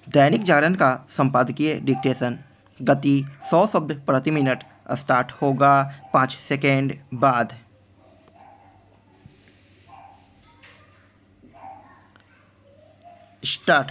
दैनिक जागरण का संपादकीय डिक्टेशन। गति 100 शब्द प्रति मिनट। स्टार्ट होगा 5 सेकेंड बाद। स्टार्ट।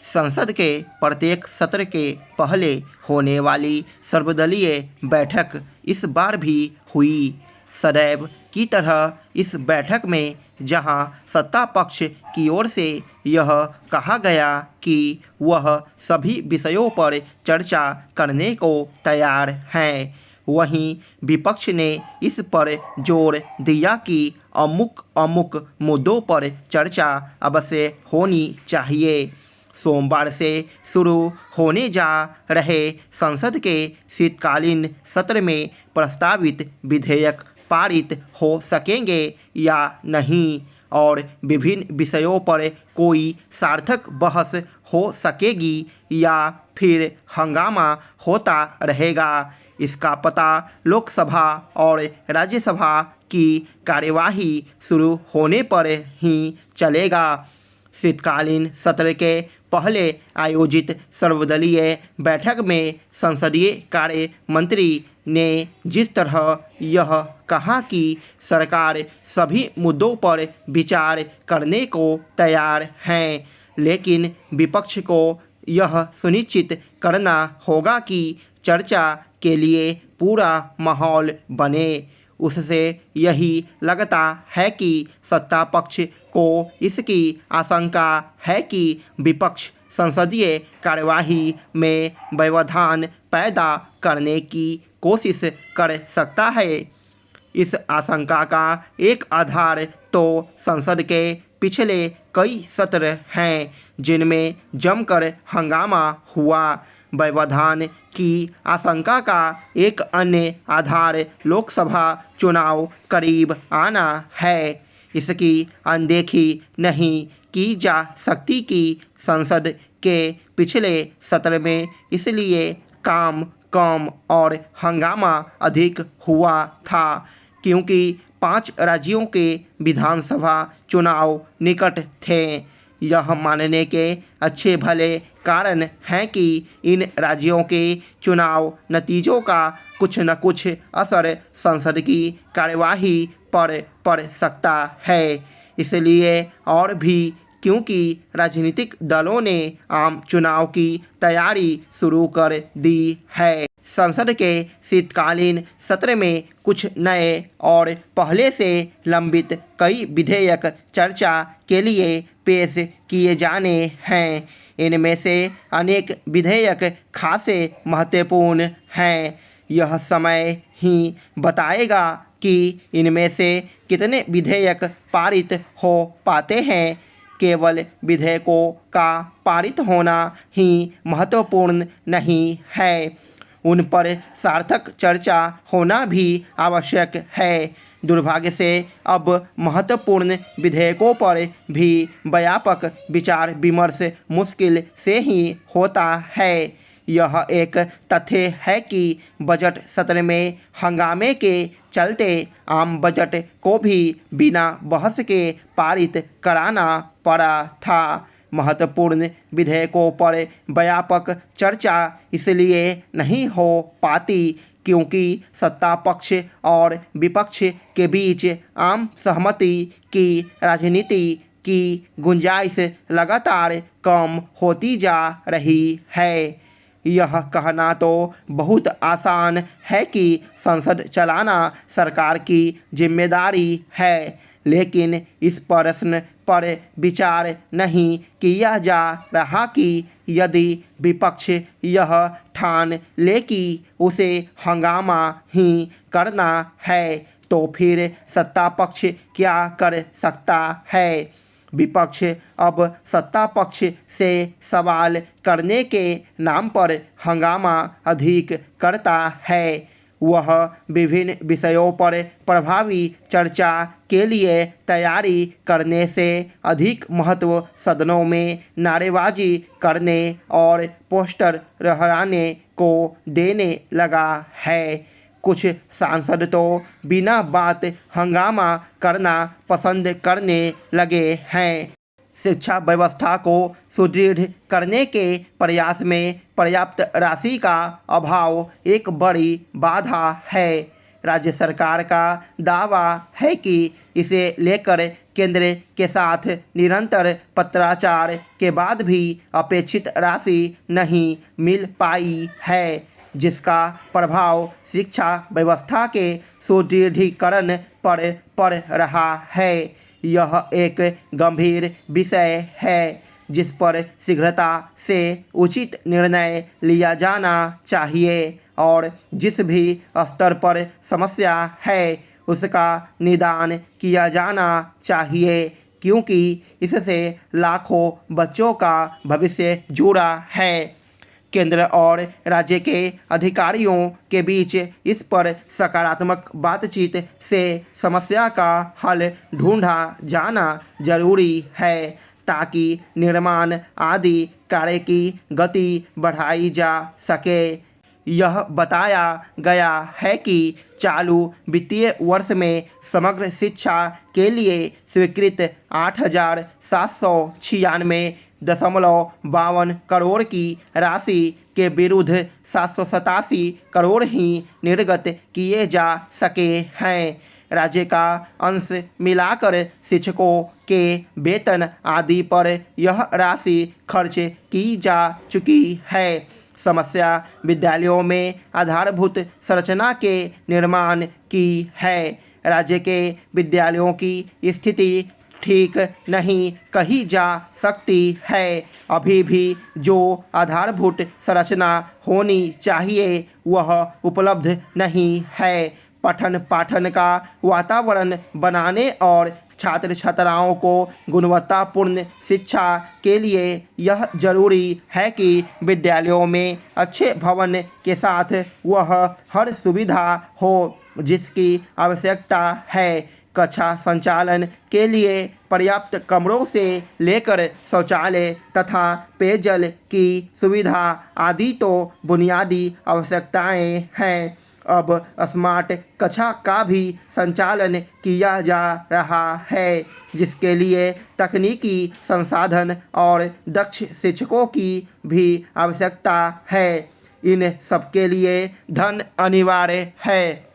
संसद के प्रत्येक सत्र के पहले होने वाली सर्वदलीय बैठक इस बार भी हुई। सदैव की तरह इस बैठक में जहां सत्ता पक्ष की ओर से यह कहा गया कि वह सभी विषयों पर चर्चा करने को तैयार हैं, वहीं विपक्ष ने इस पर जोर दिया कि अमुक मुद्दों पर चर्चा अवश्य होनी चाहिए। सोमवार से शुरू होने जा रहे संसद के शीतकालीन सत्र में प्रस्तावित विधेयक पारित हो सकेंगे या नहीं और विभिन्न विषयों पर कोई सार्थक बहस हो सकेगी या फिर हंगामा होता रहेगा, इसका पता लोकसभा और राज्यसभा की कार्यवाही शुरू होने पर ही चलेगा। शीतकालीन सत्र के पहले आयोजित सर्वदलीय बैठक में संसदीय कार्य मंत्री ने जिस तरह यह कहा कि सरकार सभी मुद्दों पर विचार करने को तैयार है, लेकिन विपक्ष को यह सुनिश्चित करना होगा कि चर्चा के लिए पूरा माहौल बने। उससे यही लगता है कि सत्ता पक्ष को इसकी आशंका है कि विपक्ष संसदीय कार्यवाही में व्यवधान पैदा करने की कोशिश कर सकता है। इस आशंका का एक आधार तो संसद के पिछले कई सत्र हैं जिनमें जमकर हंगामा हुआ। व्यवधान की आशंका का एक अन्य आधार लोकसभा चुनाव करीब आना है। इसकी अनदेखी नहीं की जा सकती कि संसद के पिछले सत्र में इसलिए काम कम और हंगामा अधिक हुआ था क्योंकि 5 राज्यों के विधानसभा चुनाव निकट थे। यह मानने के अच्छे भले कारण हैं कि इन राज्यों के चुनाव नतीजों का कुछ न कुछ असर संसद की कार्यवाही पर पड़ सकता है। इसलिए और भी क्योंकि राजनीतिक दलों ने आम चुनाव की तैयारी शुरू कर दी है। संसद के शीतकालीन सत्र में कुछ नए और पहले से लंबित कई विधेयक चर्चा के लिए पेश किए जाने हैं। इनमें से अनेक विधेयक खासे महत्वपूर्ण हैं। यह समय ही बताएगा कि इनमें से कितने विधेयक पारित हो पाते हैं। केवल विधेयकों का पारित होना ही महत्वपूर्ण नहीं है, उन पर सार्थक चर्चा होना भी आवश्यक है। दुर्भाग्य से अब महत्वपूर्ण विधेयकों पर भी व्यापक विचार विमर्श मुश्किल से ही होता है। यह एक तथ्य है कि बजट सत्र में हंगामे के चलते आम बजट को भी बिना बहस के पारित कराना पड़ा था। महत्वपूर्ण विधेयकों पर व्यापक चर्चा इसलिए नहीं हो पाती क्योंकि सत्ता पक्ष और विपक्ष के बीच आम सहमति की राजनीति की गुंजाइश लगातार कम होती जा रही है। यह कहना तो बहुत आसान है कि संसद चलाना सरकार की जिम्मेदारी है, लेकिन इस प्रश्न पर विचार नहीं किया जा रहा कि यदि विपक्ष यह ठान ले कि उसे हंगामा ही करना है तो फिर सत्ता पक्ष क्या कर सकता है। विपक्ष अब सत्ता पक्ष से सवाल करने के नाम पर हंगामा अधिक करता है। वह विभिन्न विषयों पर प्रभावी चर्चा के लिए तैयारी करने से अधिक महत्व सदनों में नारेबाजी करने और पोस्टर लहराने को देने लगा है। कुछ सांसद तो बिना बात हंगामा करना पसंद करने लगे हैं। शिक्षा व्यवस्था को सुदृढ़ करने के प्रयास में पर्याप्त राशि का अभाव एक बड़ी बाधा है। राज्य सरकार का दावा है कि इसे लेकर केंद्र के साथ निरंतर पत्राचार के बाद भी अपेक्षित राशि नहीं मिल पाई है, जिसका प्रभाव शिक्षा व्यवस्था के सुदृढ़ीकरण पर पड़ रहा है। यह एक गंभीर विषय है जिस पर शीघ्रता से उचित निर्णय लिया जाना चाहिए और जिस भी स्तर पर समस्या है उसका निदान किया जाना चाहिए, क्योंकि इससे लाखों बच्चों का भविष्य जुड़ा है। केंद्र और राज्य के अधिकारियों के बीच इस पर सकारात्मक बातचीत से समस्या का हल ढूंढा जाना जरूरी है, ताकि निर्माण आदि कार्य की गति बढ़ाई जा सके। यह बताया गया है कि चालू वित्तीय वर्ष में समग्र शिक्षा के लिए स्वीकृत 8,796.52 करोड़ की राशि के विरुद्ध 787 करोड़ ही निर्गत किए जा सके हैं। राज्य का अंश मिलाकर शिक्षकों के वेतन आदि पर यह राशि खर्च की जा चुकी है। समस्या विद्यालयों में आधारभूत संरचना के निर्माण की है। राज्य के विद्यालयों की स्थिति ठीक नहीं कही जा सकती है। अभी भी जो आधारभूत संरचना होनी चाहिए वह उपलब्ध नहीं है। पठन पाठन का वातावरण बनाने और छात्र छात्राओं को गुणवत्तापूर्ण शिक्षा के लिए यह जरूरी है कि विद्यालयों में अच्छे भवन के साथ वह हर सुविधा हो जिसकी आवश्यकता है। कक्षा संचालन के लिए पर्याप्त कमरों से लेकर शौचालय तथा पेयजल की सुविधा आदि तो बुनियादी आवश्यकताएं हैं। अब स्मार्ट कक्षा का भी संचालन किया जा रहा है, जिसके लिए तकनीकी संसाधन और दक्ष शिक्षकों की भी आवश्यकता है। इन सबके लिए धन अनिवार्य है।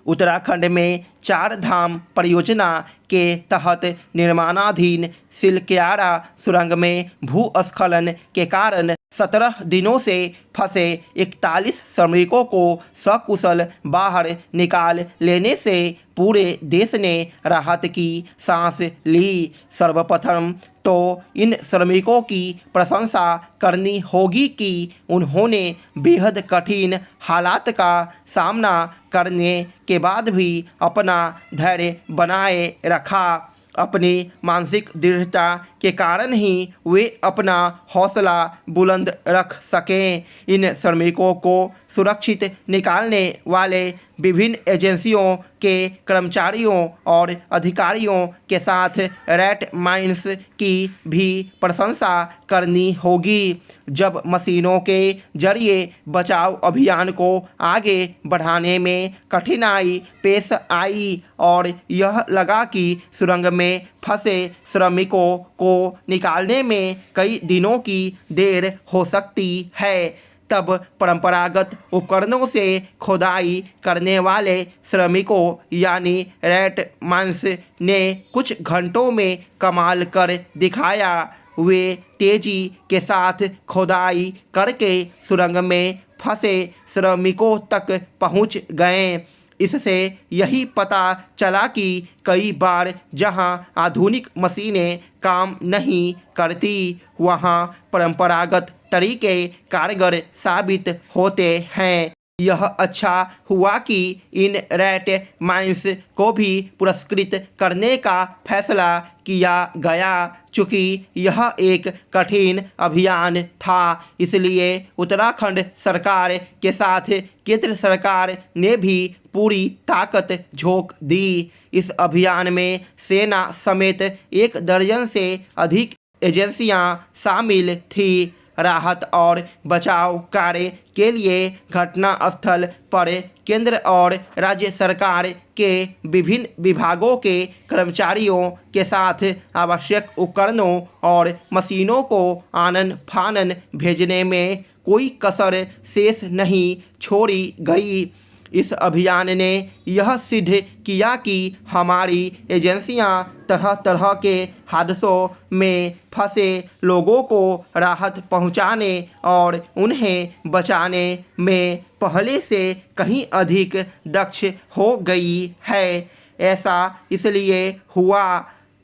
उत्तराखंड में 4 धाम परियोजना के तहत निर्माणाधीन सिलक्यारा सुरंग में भूस्खलन के कारण 17 दिनों से फंसे 41 श्रमिकों को सकुशल बाहर निकाल लेने से पूरे देश ने राहत की सांस ली। सर्वप्रथम तो इन श्रमिकों की प्रशंसा करनी होगी कि उन्होंने बेहद कठिन हालात का सामना करने के बाद भी अपना धैर्य बनाए रखा। अपनी मानसिक दृढ़ता के कारण ही वे अपना हौसला बुलंद रख सकें। इन श्रमिकों को सुरक्षित निकालने वाले विभिन्न एजेंसियों के कर्मचारियों और अधिकारियों के साथ रेड माइंस की भी प्रशंसा करनी होगी। जब मशीनों के जरिए बचाव अभियान को आगे बढ़ाने में कठिनाई पेश आई और यह लगा कि सुरंग में फंसे श्रमिकों को निकालने में कई दिनों की देर हो सकती है, तब परंपरागत उपकरणों से खुदाई करने वाले श्रमिकों यानी रेड माइंस ने कुछ घंटों में कमाल कर दिखाया। वे तेजी के साथ खुदाई करके सुरंग में फंसे श्रमिकों तक पहुंच गए। इससे यही पता चला कि कई बार जहां आधुनिक मशीनें काम नहीं करती वहां परंपरागत तरीके कारगर साबित होते हैं। यह अच्छा हुआ कि इन रेड माइंस को भी पुरस्कृत करने का फैसला किया गया, चूँकि यह एक कठिन अभियान था। इसलिए उत्तराखंड सरकार के साथ केंद्र सरकार ने भी पूरी ताकत झोंक दी। इस अभियान में सेना समेत 1 दर्जन से अधिक एजेंसियां शामिल थी। राहत और बचाव कार्य के लिए घटनास्थल पर केंद्र और राज्य सरकार के विभिन्न विभागों के कर्मचारियों के साथ आवश्यक उपकरणों और मशीनों को आनन फानन भेजने में कोई कसर शेष नहीं छोड़ी गई। इस अभियान ने यह सिद्ध किया कि हमारी एजेंसियां तरह तरह के हादसों में फंसे लोगों को राहत पहुंचाने और उन्हें बचाने में पहले से कहीं अधिक दक्ष हो गई है। ऐसा इसलिए हुआ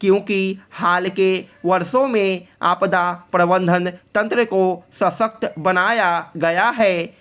क्योंकि हाल के वर्षों में आपदा प्रबंधन तंत्र को सशक्त बनाया गया है।